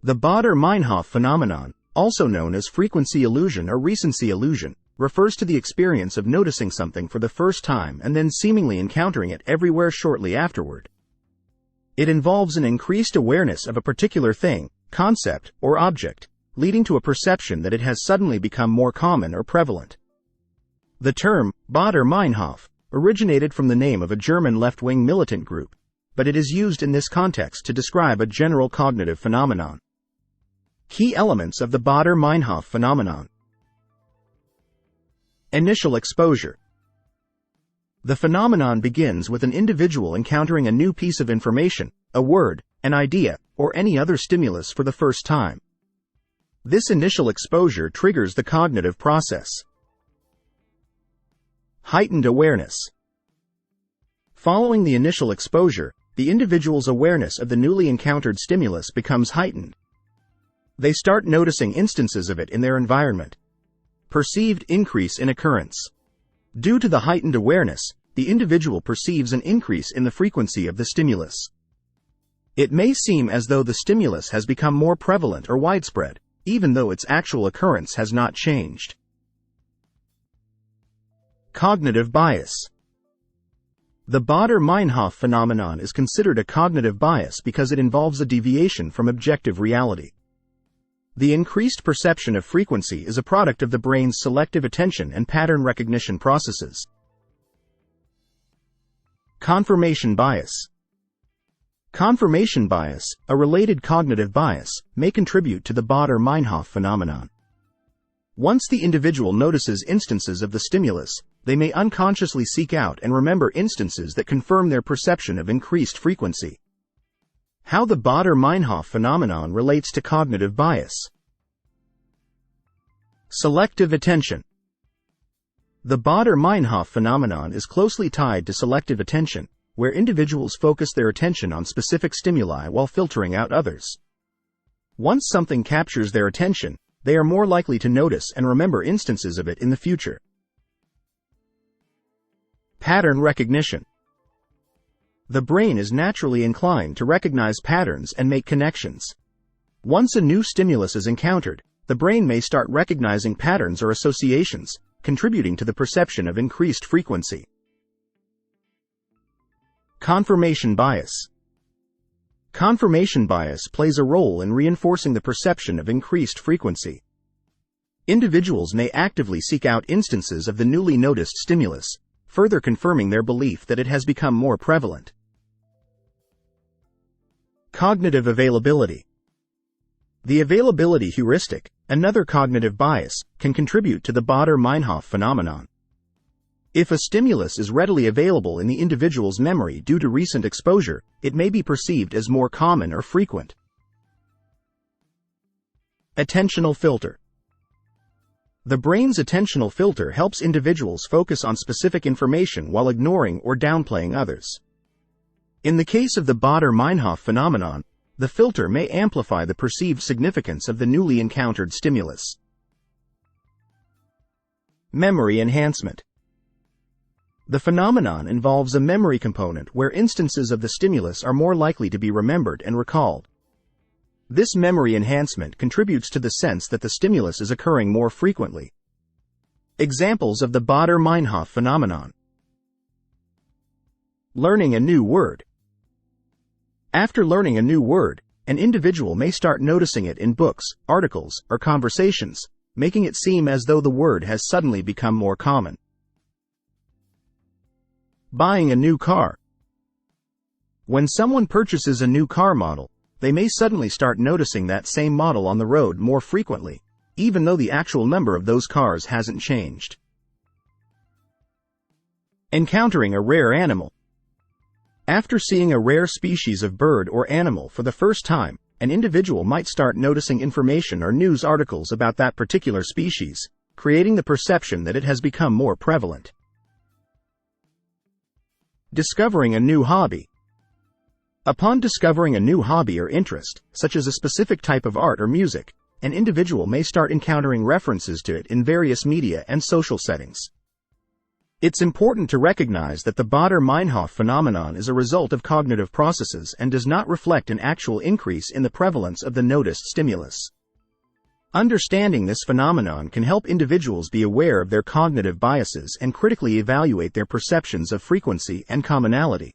The Baader-Meinhof phenomenon, also known as frequency illusion or recency illusion, refers to the experience of noticing something for the first time and then seemingly encountering it everywhere shortly afterward. It involves an increased awareness of a particular thing, concept, or object, leading to a perception that it has suddenly become more common or prevalent. The term, Baader-Meinhof, originated from the name of a German left-wing militant group, but it is used in this context to describe a general cognitive phenomenon. Key elements of the Baader-Meinhof phenomenon. Initial exposure. The phenomenon begins with an individual encountering a new piece of information, a word, an idea, or any other stimulus for the first time. This initial exposure triggers the cognitive process. Heightened awareness. Following the initial exposure, the individual's awareness of the newly encountered stimulus becomes heightened. They start noticing instances of it in their environment. Perceived increase in occurrence. Due to the heightened awareness, the individual perceives an increase in the frequency of the stimulus. It may seem as though the stimulus has become more prevalent or widespread, even though its actual occurrence has not changed. Cognitive bias. The Baader-Meinhof phenomenon is considered a cognitive bias because it involves a deviation from objective reality. The increased perception of frequency is a product of the brain's selective attention and pattern recognition processes. Confirmation bias. Confirmation bias, a related cognitive bias, may contribute to the Baader-Meinhof phenomenon. Once the individual notices instances of the stimulus, they may unconsciously seek out and remember instances that confirm their perception of increased frequency. How the Baader-Meinhof phenomenon relates to cognitive bias. Selective attention. The Baader-Meinhof phenomenon is closely tied to selective attention, where individuals focus their attention on specific stimuli while filtering out others. Once something captures their attention, they are more likely to notice and remember instances of it in the future. Pattern recognition. The brain is naturally inclined to recognize patterns and make connections. Once a new stimulus is encountered, the brain may start recognizing patterns or associations, contributing to the perception of increased frequency. Confirmation bias. Confirmation bias plays a role in reinforcing the perception of increased frequency. Individuals may actively seek out instances of the newly noticed stimulus, further confirming their belief that it has become more prevalent. Cognitive availability. The availability heuristic, another cognitive bias, can contribute to the Baader-Meinhof phenomenon. If a stimulus is readily available in the individual's memory due to recent exposure, it may be perceived as more common or frequent. Attentional filter. The brain's attentional filter helps individuals focus on specific information while ignoring or downplaying others. In the case of the Baader-Meinhof phenomenon, the filter may amplify the perceived significance of the newly encountered stimulus. Memory enhancement. The phenomenon involves a memory component where instances of the stimulus are more likely to be remembered and recalled. This memory enhancement contributes to the sense that the stimulus is occurring more frequently. Examples of the Baader-Meinhof phenomenon. Learning a new word. After learning a new word, an individual may start noticing it in books, articles, or conversations, making it seem as though the word has suddenly become more common. Buying a new car. When someone purchases a new car model, they may suddenly start noticing that same model on the road more frequently, even though the actual number of those cars hasn't changed. Encountering a rare animal. After seeing a rare species of bird or animal for the first time, an individual might start noticing information or news articles about that particular species, creating the perception that it has become more prevalent. Discovering a new hobby. Upon discovering a new hobby or interest, such as a specific type of art or music, an individual may start encountering references to it in various media and social settings. It's important to recognize that the Baader-Meinhof phenomenon is a result of cognitive processes and does not reflect an actual increase in the prevalence of the noticed stimulus. Understanding this phenomenon can help individuals be aware of their cognitive biases and critically evaluate their perceptions of frequency and commonality.